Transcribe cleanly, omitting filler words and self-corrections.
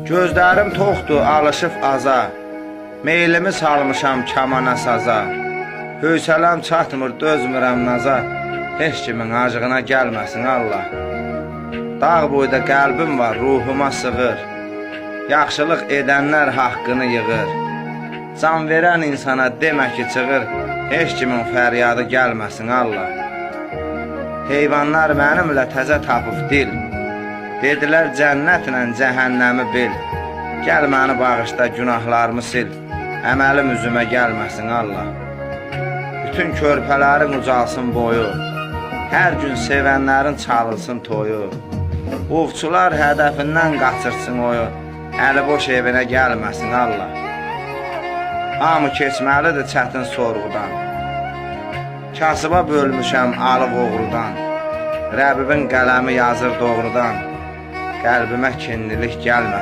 Gözlərim toxdur, alışıb aza, meylimi salmışam kamana saza. Hövsələm çatmır, dözmürəm naza, heç kimin acığına gəlməsin Allah. Dağ boyda qəlbim var, ruhuma sığır, yaxşılıq edənlər haqqını yığır. Can verən insana demə ki çığır, heç kimin fəryadı gəlməsin Allah. Heyvanlar mənimlə təzə tapıb dil, dedilər cənnətlə cəhənnəmi bil. Gəl məni bağışda, günahlarımı sil, əməlim üzümə gəlməsin Allah. Bütün körpələrin ucalsın boyu, hər gün sevənlərin çalılsın toyu. Ovçular hədəfindən qaçırsın oyu, əli boş evinə gəlməsin Allah. Hamı keçməlidir çətin sorğudan, kasıba bölmüşəm alıb oğrudan. Rəbbin qələmi yazır doğrudan, qəlbimə kinlilik gəlməsin.